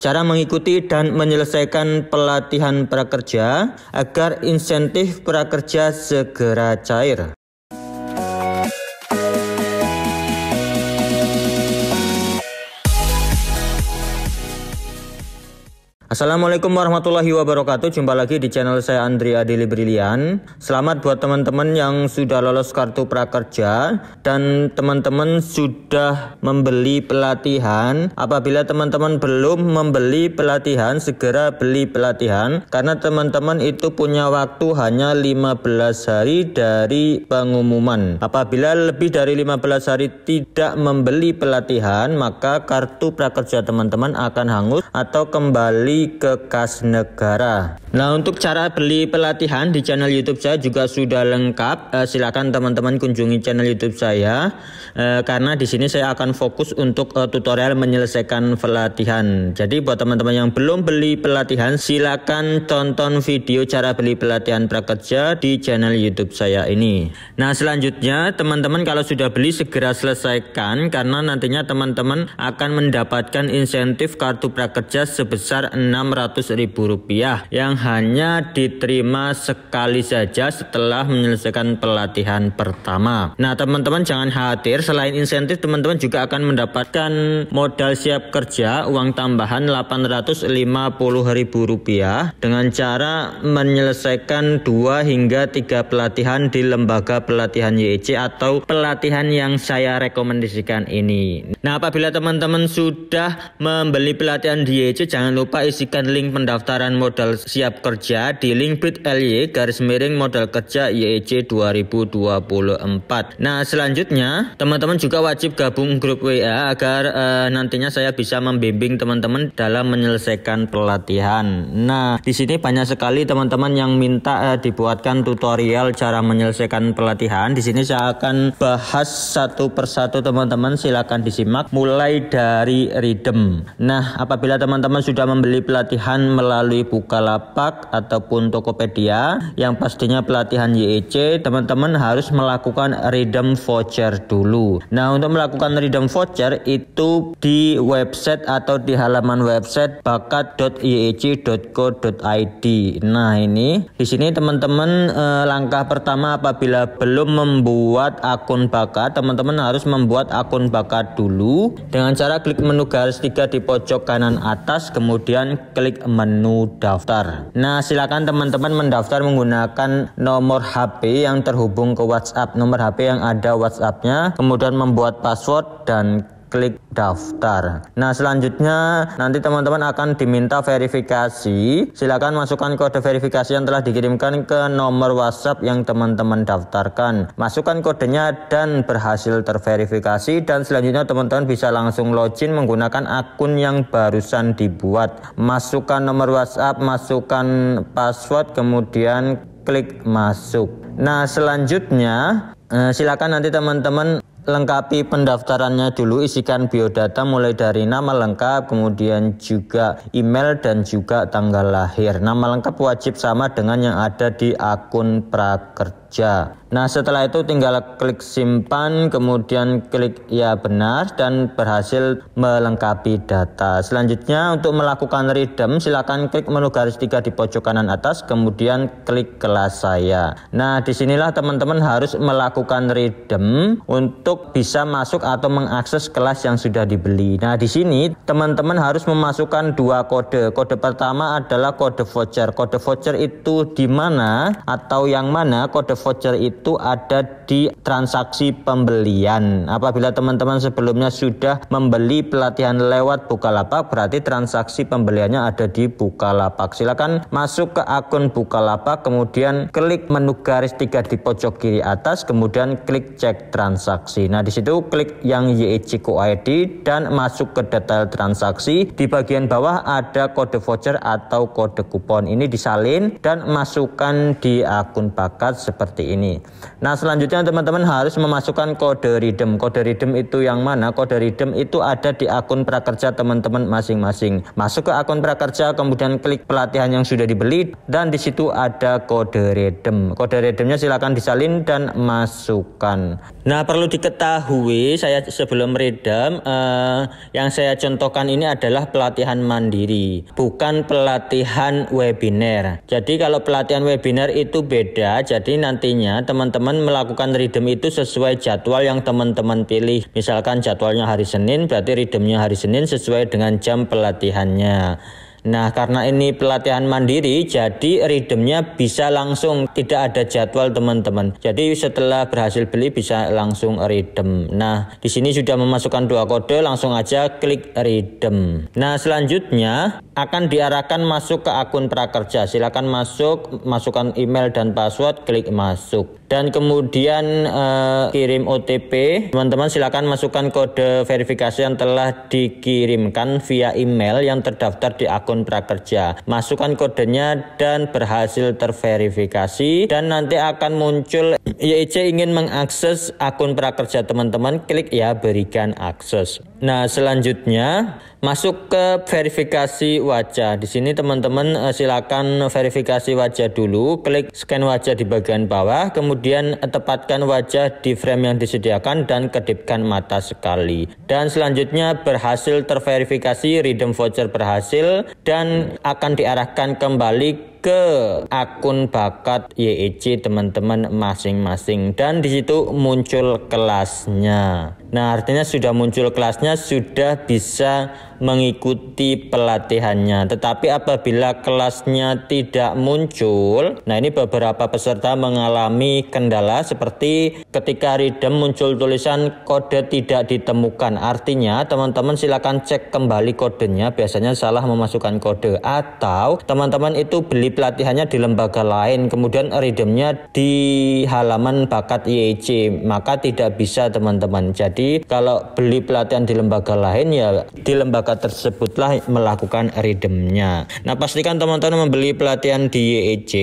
cara mengikuti dan menyelesaikan pelatihan prakerja agar insentif prakerja segera cair. Assalamualaikum warahmatullahi wabarakatuh. Jumpa lagi di channel saya Andri Adili Brilian. Selamat buat teman-teman yang sudah lolos kartu prakerja dan teman-teman sudah membeli pelatihan. Apabila teman-teman belum membeli pelatihan, segera beli pelatihan karena teman-teman itu punya waktu hanya 15 hari dari pengumuman. Apabila lebih dari 15 hari tidak membeli pelatihan, maka kartu prakerja teman-teman akan hangus atau kembali ke kas negara. Nah, untuk cara beli pelatihan di channel YouTube saya juga sudah lengkap. Silakan teman-teman kunjungi channel YouTube saya karena di sini saya akan fokus untuk tutorial menyelesaikan pelatihan. Jadi buat teman-teman yang belum beli pelatihan, silakan tonton video cara beli pelatihan prakerja di channel YouTube saya ini. Nah, selanjutnya teman-teman kalau sudah beli segera selesaikan karena nantinya teman-teman akan mendapatkan insentif kartu prakerja sebesar Rp600.000 yang hanya diterima sekali saja setelah menyelesaikan pelatihan pertama. Nah, teman-teman jangan khawatir, selain insentif teman-teman juga akan mendapatkan modal siap kerja uang tambahan Rp850.000 dengan cara menyelesaikan 2 hingga 3 pelatihan di lembaga pelatihan YEC atau pelatihan yang saya rekomendasikan ini. Nah, apabila teman-teman sudah membeli pelatihan di YEC, jangan lupa isikan link pendaftaran modal siap kerja di link bit.ly/modal kerja YEC 2024. Nah, selanjutnya teman-teman juga wajib gabung grup WA agar nantinya saya bisa membimbing teman-teman dalam menyelesaikan pelatihan. Nah, di sini banyak sekali teman-teman yang minta dibuatkan tutorial cara menyelesaikan pelatihan. Di sini saya akan bahas satu persatu teman-teman, silakan disimak mulai dari redeem. Nah, apabila teman-teman sudah membeli pelatihan melalui Bukalapak ataupun Tokopedia yang pastinya pelatihan YEC, teman-teman harus melakukan redeem voucher dulu. Nah, untuk melakukan redeem voucher itu di website atau di halaman website bakat.yec.co.id. Nah, ini di sini teman-teman langkah pertama apabila belum membuat akun Bakat, teman-teman harus membuat akun Bakat dulu dengan cara klik menu garis 3 di pojok kanan atas, kemudian klik menu daftar. Nah, silakan teman-teman mendaftar menggunakan nomor HP yang terhubung ke WhatsApp, nomor HP yang ada WhatsApp-nya, kemudian membuat password dan klik daftar. Nah, selanjutnya nanti teman-teman akan diminta verifikasi. Silakan masukkan kode verifikasi yang telah dikirimkan ke nomor WhatsApp yang teman-teman daftarkan. Masukkan kodenya dan berhasil terverifikasi, dan selanjutnya teman-teman bisa langsung login menggunakan akun yang barusan dibuat. Masukkan nomor WhatsApp, masukkan password, kemudian klik masuk. Nah, selanjutnya silakan nanti teman-teman lengkapi pendaftarannya dulu, isikan biodata mulai dari nama lengkap, kemudian juga email dan juga tanggal lahir. Nama lengkap wajib sama dengan yang ada di akun prakerja. Nah, setelah itu tinggal klik simpan, kemudian klik ya benar dan berhasil melengkapi data. Selanjutnya untuk melakukan redeem silakan klik menu garis 3 di pojok kanan atas, kemudian klik kelas saya. Nah, disinilah teman-teman harus melakukan redeem untuk bisa masuk atau mengakses kelas yang sudah dibeli. Nah, di sini teman-teman harus memasukkan 2 kode. Kode pertama adalah kode voucher. Kode voucher itu di mana atau yang mana? Kode voucher itu ada di transaksi pembelian. Apabila teman-teman sebelumnya sudah membeli pelatihan lewat Bukalapak, berarti transaksi pembeliannya ada di Bukalapak. Silakan masuk ke akun Bukalapak, kemudian klik menu garis 3 di pojok kiri atas, kemudian klik cek transaksi. Nah, di situ klik yang YEC.co.id dan masuk ke detail transaksi. Di bagian bawah ada kode voucher atau kode kupon. Ini disalin dan masukkan di akun Bakat seperti seperti ini. Nah, selanjutnya teman-teman harus memasukkan kode redeem. Kode redeem itu yang mana? Kode redeem itu ada di akun prakerja teman-teman masing-masing. Masuk ke akun prakerja, kemudian klik pelatihan yang sudah dibeli, dan di situ ada kode redeem. Kode redeemnya silakan disalin dan masukkan. Nah, perlu diketahui saya sebelum redeem, yang saya contohkan ini adalah pelatihan mandiri, bukan pelatihan webinar. Jadi kalau pelatihan webinar itu beda. Jadi nantinya teman-teman melakukan redeem itu sesuai jadwal yang teman-teman pilih. Misalkan jadwalnya hari Senin, berarti redeemnya hari Senin sesuai dengan jam pelatihannya. Nah, karena ini pelatihan mandiri, jadi redeemnya bisa langsung, tidak ada jadwal teman-teman. Jadi setelah berhasil beli bisa langsung redeem. Nah, di sini sudah memasukkan 2 kode, langsung aja klik redeem. Nah, selanjutnya akan diarahkan masuk ke akun prakerja. Silakan masuk, masukkan email dan password, klik masuk. Dan kemudian kirim OTP. Teman-teman silakan masukkan kode verifikasi yang telah dikirimkan via email yang terdaftar di akun prakerja. Masukkan kodenya dan berhasil terverifikasi, dan nanti akan muncul YIC ingin mengakses akun prakerja teman-teman, klik ya berikan akses. Nah, selanjutnya masuk ke verifikasi wajah. Di sini teman-teman silakan verifikasi wajah dulu, klik scan wajah di bagian bawah, kemudian tepatkan wajah di frame yang disediakan dan kedipkan mata sekali. Dan selanjutnya berhasil terverifikasi, redeem voucher berhasil, dan akan diarahkan kembali ke akun bakat YIC teman-teman masing-masing, dan di situ muncul kelasnya. Nah, artinya sudah muncul kelasnya, sudah bisa mengikuti pelatihannya. Tetapi apabila kelasnya tidak muncul, nah ini beberapa peserta mengalami kendala seperti ketika redeem muncul tulisan kode tidak ditemukan. Artinya teman-teman silakan cek kembali kodenya, biasanya salah memasukkan kode, atau teman-teman itu beli pelatihannya di lembaga lain, kemudian redeemnya di halaman bakat YIC, maka tidak bisa teman-teman. Jadi kalau beli pelatihan di lembaga lain, ya di lembaga tersebutlah melakukan redeemnya. Nah, pastikan teman-teman membeli pelatihan di YIC,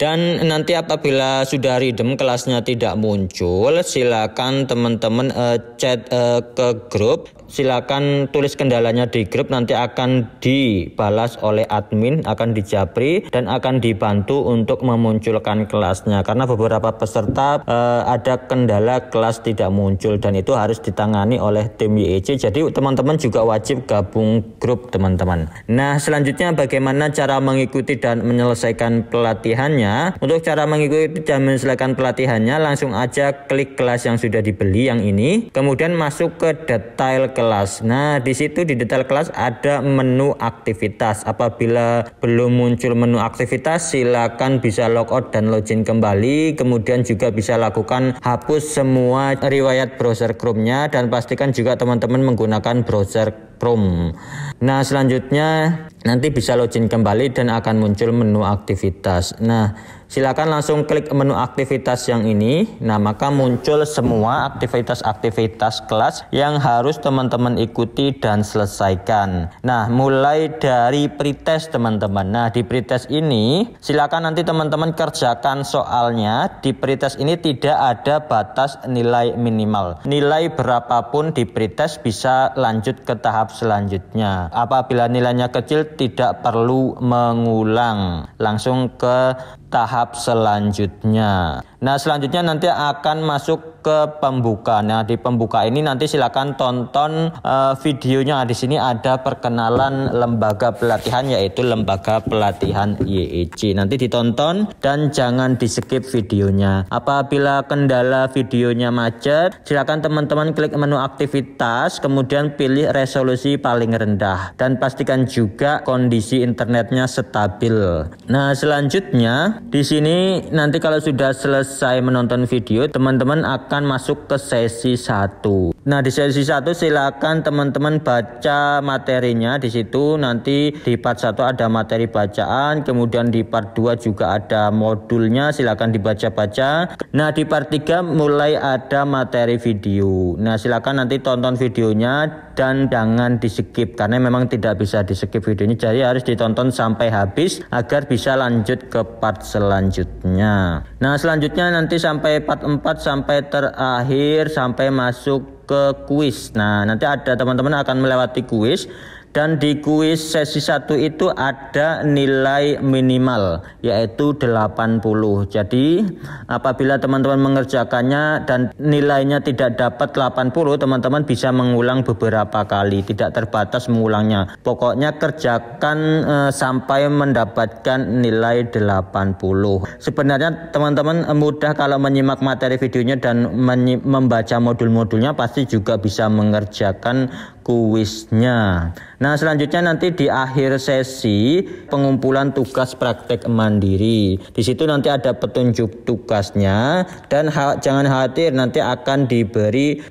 dan nanti apabila sudah redeem kelasnya tidak muncul, silakan teman-teman chat ke grup. Silakan tulis kendalanya di grup, nanti akan dibalas oleh admin, akan dijapri dan akan dibantu untuk memunculkan kelasnya. Karena beberapa peserta ada kendala kelas tidak muncul, dan itu harus ditangani oleh tim YIC. Jadi teman-teman juga wajib gabung grup teman-teman. Nah, selanjutnya bagaimana cara mengikuti dan menyelesaikan pelatihannya? Untuk cara mengikuti dan menyelesaikan pelatihannya, langsung aja klik kelas yang sudah dibeli yang ini, kemudian masuk ke detail kelas. Nah, di situ di detail kelas ada menu aktivitas. Apabila belum muncul menu aktivitas, silakan bisa logout dan login kembali. Kemudian juga bisa lakukan hapus semua riwayat browser Chrome-nya, dan pastikan juga teman-teman menggunakan browser Chrome. Nah, selanjutnya nanti bisa login kembali dan akan muncul menu aktivitas. Nah, silakan langsung klik menu aktivitas yang ini. Nah, maka muncul semua aktivitas-aktivitas kelas yang harus teman-teman ikuti dan selesaikan. Nah, mulai dari pretest teman-teman. Nah, di pretest ini silakan nanti teman-teman kerjakan soalnya. Di pretest ini tidak ada batas nilai minimal. Nilai berapapun di pretest bisa lanjut ke tahap selanjutnya. Apabila nilainya kecil tidak perlu mengulang, langsung ke tahap selanjutnya. Nah, selanjutnya nanti akan masuk ke pembuka. Nah, di pembuka ini nanti silakan tonton videonya. Di sini ada perkenalan lembaga pelatihan, yaitu lembaga pelatihan YIC. Nanti ditonton dan jangan di skip videonya. Apabila kendala videonya macet, silakan teman-teman klik menu aktivitas, kemudian pilih resolusi paling rendah, dan pastikan juga kondisi internetnya stabil. Nah, selanjutnya di sini nanti kalau sudah selesai menonton video, teman-teman akan masuk ke sesi 1. Nah, di sesi 1 silakan teman-teman baca materinya. Di situ nanti di part 1 ada materi bacaan, kemudian di part 2 juga ada modulnya, silakan dibaca-baca. Nah, di part 3 mulai ada materi video. Nah, silakan nanti tonton videonya dan jangan di-skip karena memang tidak bisa di-skip videonya. Jadi harus ditonton sampai habis agar bisa lanjut ke part selanjutnya. Nah, selanjutnya nanti sampai part 4 sampai terakhir sampai masuk ke kuis. Nah, nanti ada teman-teman akan melewati kuis, dan di kuis sesi 1 itu ada nilai minimal yaitu 80. Jadi apabila teman-teman mengerjakannya dan nilainya tidak dapat 80, teman-teman bisa mengulang beberapa kali, tidak terbatas mengulangnya. Pokoknya kerjakan sampai mendapatkan nilai 80. Sebenarnya teman-teman mudah kalau menyimak materi videonya dan membaca modul-modulnya, pasti juga bisa mengerjakan kuisnya. Nah, selanjutnya nanti di akhir sesi pengumpulan tugas praktek mandiri. Di situ nanti ada petunjuk tugasnya, dan jangan khawatir, nanti akan diberi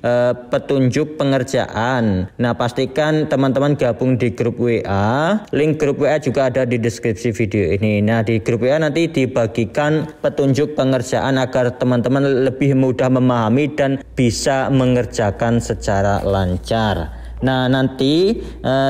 petunjuk pengerjaan. Nah, pastikan teman-teman gabung di grup WA. Link grup WA juga ada di deskripsi video ini. Nah, di grup WA nanti dibagikan petunjuk pengerjaan agar teman-teman lebih mudah memahami dan bisa mengerjakan secara lancar. Nah, nanti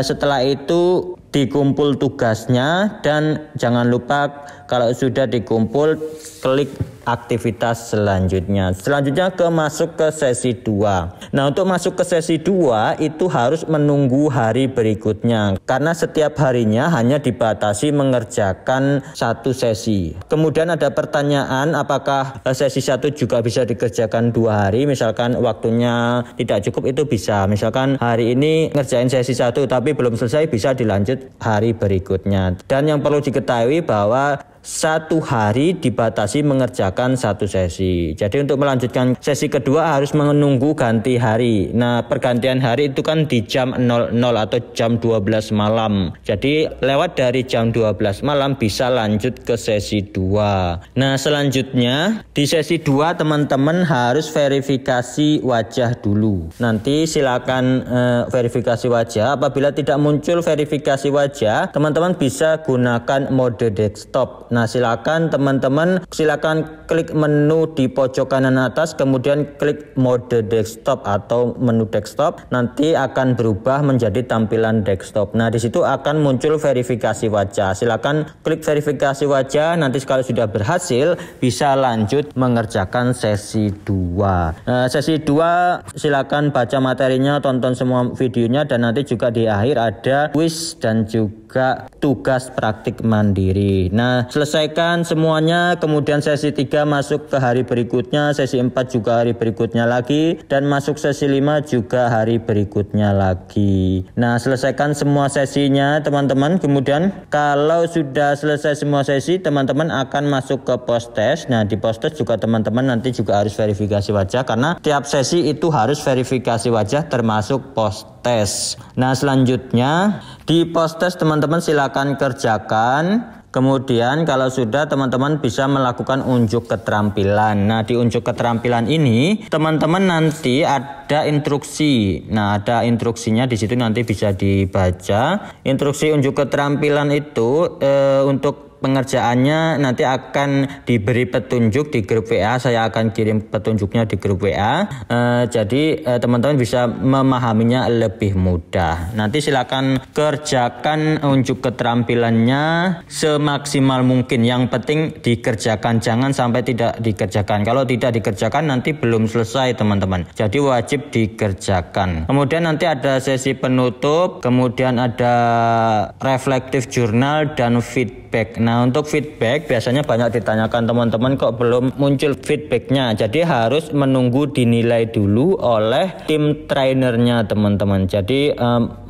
setelah itu dikumpul tugasnya, dan jangan lupa kalau sudah dikumpul klik aktivitas selanjutnya. Selanjutnya masuk ke sesi 2. Nah, untuk masuk ke sesi 2 itu harus menunggu hari berikutnya karena setiap harinya hanya dibatasi mengerjakan 1 sesi. Kemudian ada pertanyaan apakah sesi 1 juga bisa dikerjakan 2 hari, misalkan waktunya tidak cukup, itu bisa. Misalkan hari ini ngerjain sesi 1 tapi belum selesai, bisa dilanjut hari berikutnya. Dan yang perlu diketahui bahwa 1 hari dibatasi mengerjakan 1 sesi. Jadi untuk melanjutkan sesi kedua harus menunggu ganti hari. Nah, pergantian hari itu kan di jam 00 atau jam 12 malam. Jadi lewat dari jam 12 malam bisa lanjut ke sesi 2. Nah, selanjutnya di sesi 2 teman-teman harus verifikasi wajah dulu. Nanti silakan verifikasi wajah. Apabila tidak muncul verifikasi wajah, teman-teman bisa gunakan mode desktop. Nah, silakan teman-teman klik menu di pojok kanan atas, kemudian klik mode desktop atau menu desktop, nanti akan berubah menjadi tampilan desktop. Nah, di situ akan muncul verifikasi wajah. Silakan klik verifikasi wajah, nanti kalau sudah berhasil bisa lanjut mengerjakan sesi 2. Sesi 2 silakan baca materinya, tonton semua videonya, dan nanti juga di akhir ada kuis dan juga tugas praktik mandiri. Nah, selesaikan semuanya, kemudian sesi 3 masuk ke hari berikutnya, sesi 4 juga hari berikutnya lagi, dan masuk sesi 5 juga hari berikutnya lagi. Nah, selesaikan semua sesinya teman-teman. Kemudian kalau sudah selesai semua sesi, teman-teman akan masuk ke post test. Nah, di post test juga teman-teman nanti juga harus verifikasi wajah karena tiap sesi itu harus verifikasi wajah termasuk post test. Nah, selanjutnya di post test teman-teman silakan kerjakan. Kemudian kalau sudah, teman-teman bisa melakukan unjuk keterampilan. Nah, di unjuk keterampilan ini teman-teman nanti ada instruksi. Nah, ada instruksinya di situ, nanti bisa dibaca. Instruksi unjuk keterampilan itu untuk pengerjaannya nanti akan diberi petunjuk di grup WA. Saya akan kirim petunjuknya di grup WA. Jadi teman-teman bisa memahaminya lebih mudah. Nanti silakan kerjakan unjuk keterampilannya semaksimal mungkin. Yang penting dikerjakan, jangan sampai tidak dikerjakan. Kalau tidak dikerjakan nanti belum selesai teman-teman. Jadi wajib dikerjakan. Kemudian nanti ada sesi penutup, kemudian ada reflective journal dan feedback. Nah, untuk feedback biasanya banyak ditanyakan teman-teman, kok belum muncul feedbacknya. Jadi harus menunggu dinilai dulu oleh tim trainernya teman-teman. Jadi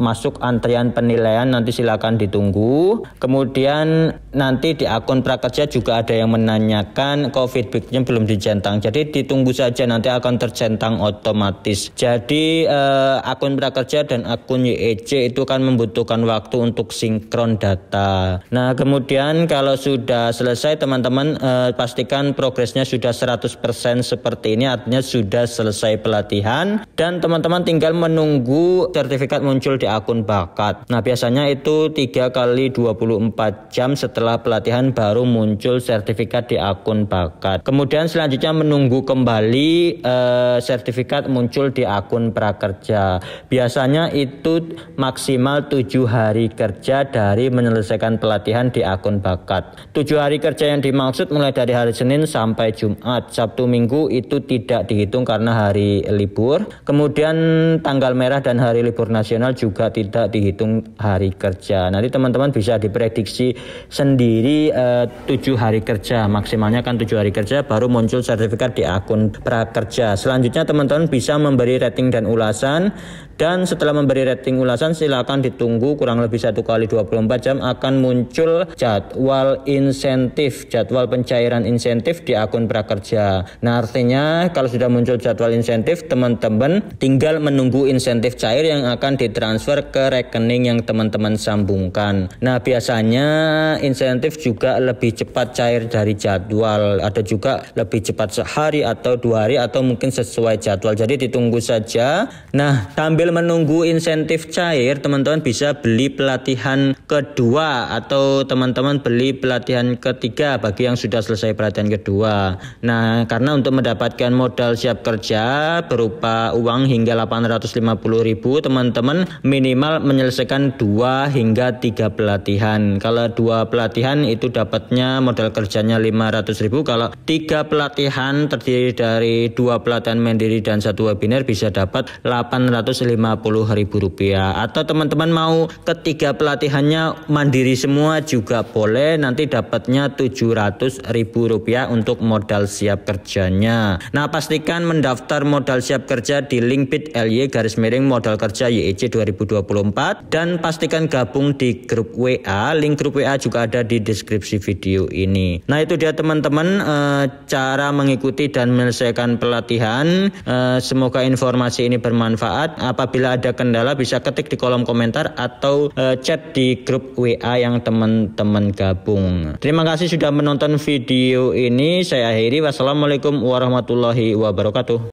masuk antrian penilaian, nanti silakan ditunggu. Kemudian nanti di akun prakerja juga ada yang menanyakan kok feedbacknya belum dicentang. Jadi ditunggu saja, nanti akan tercentang otomatis. Jadi akun prakerja dan akun YEC itu kan membutuhkan waktu untuk sinkron data. Nah, kemudian kalau sudah selesai teman-teman pastikan progresnya sudah 100% seperti ini, artinya sudah selesai pelatihan dan teman-teman tinggal menunggu sertifikat muncul di akun bakat. Nah biasanya itu 3 kali 24 jam setelah pelatihan baru muncul sertifikat di akun bakat. Kemudian selanjutnya menunggu kembali sertifikat muncul di akun prakerja. Biasanya itu maksimal 7 hari kerja dari menyelesaikan pelatihan di akun bakat. 7 hari kerja yang dimaksud mulai dari hari Senin sampai Jumat. Sabtu Minggu itu tidak dihitung karena hari libur. Kemudian tanggal merah dan hari libur nasional juga tidak dihitung hari kerja. Nanti teman-teman bisa diprediksi sendiri 7 hari kerja. Maksimalnya kan 7 hari kerja baru muncul sertifikat di akun prakerja. Selanjutnya teman-teman bisa memberi rating dan ulasan. Dan setelah memberi rating ulasan silakan ditunggu kurang lebih 1 kali 24 jam akan muncul jadwal insentif, jadwal pencairan insentif di akun prakerja. Nah artinya kalau sudah muncul jadwal insentif teman-teman tinggal menunggu insentif cair yang akan ditransfer ke rekening yang teman-teman sambungkan. Nah biasanya insentif juga lebih cepat cair dari jadwal, ada juga lebih cepat sehari atau 2 hari atau mungkin sesuai jadwal, jadi ditunggu saja. Nah sambil menunggu insentif cair teman-teman bisa beli pelatihan kedua atau teman-teman beli pelatihan ketiga bagi yang sudah selesai pelatihan kedua. Nah karena untuk mendapatkan modal siap kerja berupa uang hingga 850.000 teman-teman minimal menyelesaikan 2 hingga 3 pelatihan. Kalau 2 pelatihan itu dapatnya modal kerjanya 500.000. Kalau 3 pelatihan terdiri dari 2 pelatihan mandiri dan 1 webinar bisa dapat 850.000 rupiah. Atau teman-teman mau ketiga pelatihannya mandiri semua juga boleh, nanti dapatnya 700.000 rupiah untuk modal siap kerjanya. Nah pastikan mendaftar modal siap kerja di link bit.ly/modal kerja YEC 2024 dan pastikan gabung di grup WA. Link grup WA juga ada di deskripsi video ini. Nah itu dia teman-teman cara mengikuti dan menyelesaikan pelatihan. Semoga informasi ini bermanfaat. Apabila ada kendala bisa ketik di kolom komentar atau chat di grup WA yang teman-teman gabung. Terima kasih sudah menonton video ini. Saya akhiri. Wassalamualaikum warahmatullahi wabarakatuh.